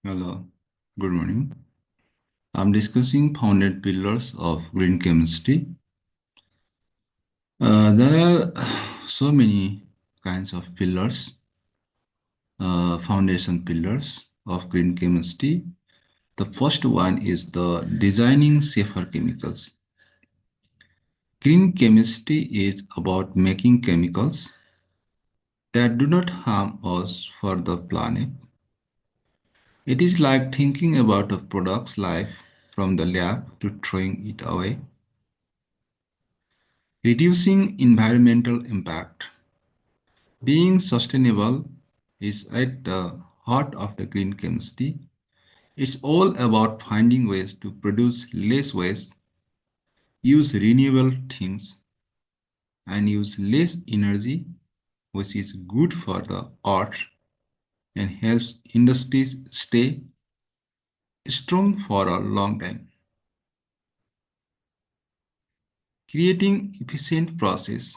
Hello, good morning. I'm discussing founded pillars of green chemistry. There are so many kinds of pillars, foundation pillars of green chemistry. The first one is the designing safer chemicals. Green chemistry is about making chemicals that do not harm us for the planet. It is like thinking about a product's life from the lab to throwing it away. Reducing environmental impact. Being sustainable is at the heart of the green chemistry. It's all about finding ways to produce less waste, use renewable things, and use less energy, which is good for the earth and helps industries stay strong for a long time. Creating efficient process.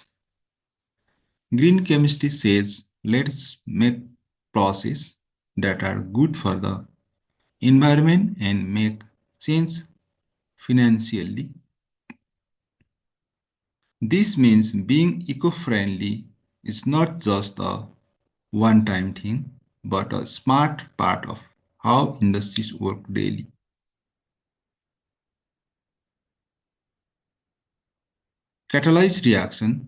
Green chemistry says let's make processes that are good for the environment and make sense financially. This means being eco-friendly is not just a one-time thing, but a smart part of how industries work daily. Catalyzed reaction.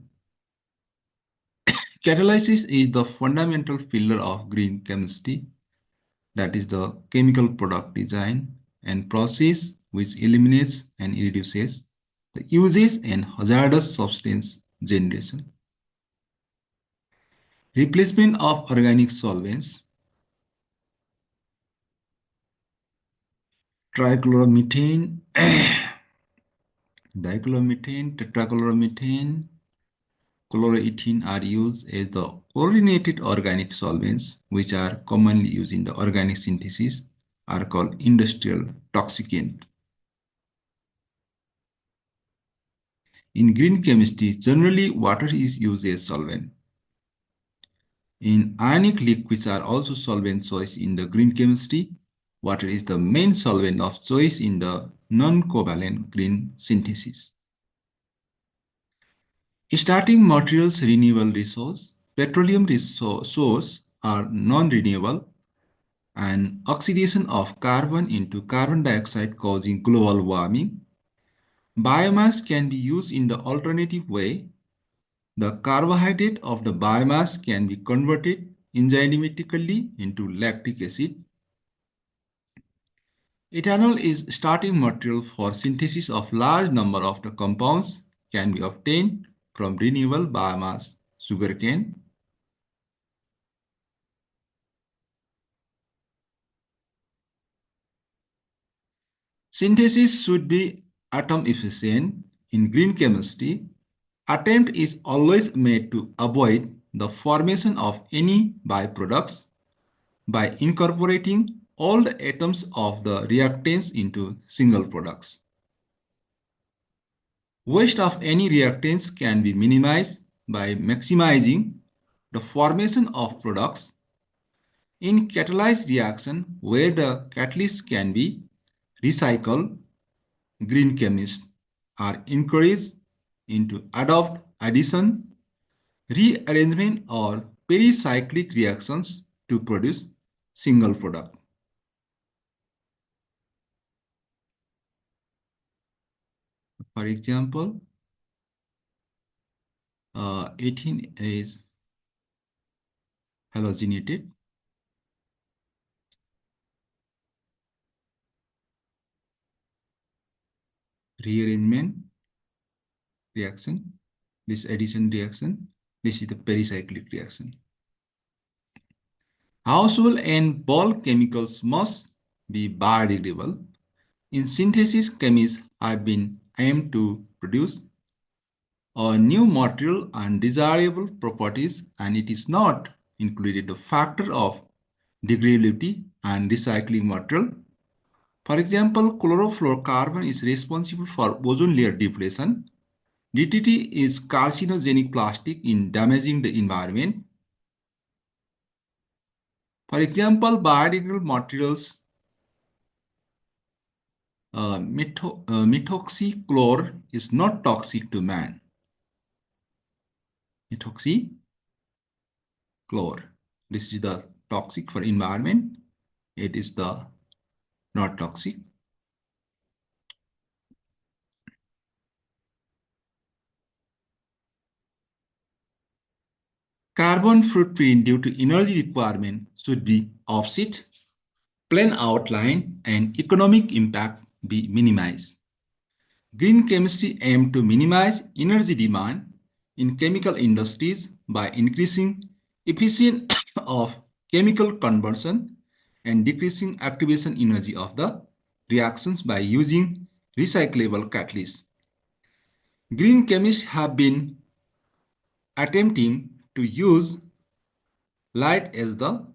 Catalysis is the fundamental pillar of green chemistry, that is the chemical product design and process which eliminates and reduces the uses and hazardous substance generation. Replacement of organic solvents. Trichloromethane, dichloromethane, tetrachloromethane, chloroethene are used as the chlorinated organic solvents, which are commonly used in the organic synthesis, are called industrial toxicant. In green chemistry, generally water is used as solvent. In ionic liquids are also solvent choice in the green chemistry. Water is the main solvent of choice in the non-covalent green synthesis. Starting materials renewable resource. Petroleum source are non-renewable and oxidation of carbon into carbon dioxide causing global warming. Biomass can be used in the alternative way. The carbohydrate of the biomass can be converted enzymatically into lactic acid. Ethanol is starting material for synthesis of large number of the compounds can be obtained from renewable biomass, sugarcane. Synthesis should be atom efficient. In green chemistry, attempt is always made to avoid the formation of any byproducts by incorporating all the atoms of the reactants into single products. Waste of any reactants can be minimized by maximizing the formation of products. In catalyzed reaction, where the catalyst can be recycled, green chemists are encouraged into adopt addition, rearrangement, or pericyclic reactions to produce single product. For example, ethene is halogenated. Rearrangement reaction, this addition reaction, this is the pericyclic reaction. Household and bulk chemicals must be biodegradable. In synthesis, chemists have been aimed to produce a new material and desirable properties, and it is not included the factor of degradability and recycling material. For example, chlorofluorocarbon is responsible for ozone layer depletion. DDT is carcinogenic plastic in damaging the environment. For example, biodegradable materials Methoxychlore is not toxic to man. Methoxychlore. This is the toxic for environment. It is the not toxic. Carbon footprint due to energy requirement should be offset, plan outline, and economic impact be minimized. Green chemistry aims to minimize energy demand in chemical industries by increasing efficiency of chemical conversion and decreasing activation energy of the reactions by using recyclable catalysts. Green chemists have been attempting to use light as the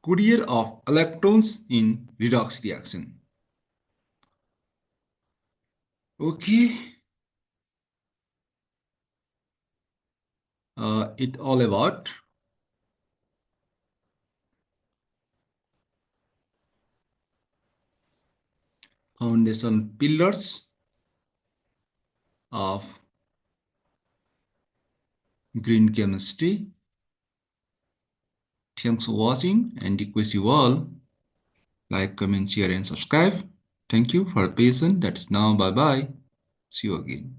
courier of electrons in redox reaction. Okay, it all about foundation pillars of green chemistry. Thanks for watching and request you all like, comment, share and subscribe. Thank you for your patience. That's now. Bye bye. See you again.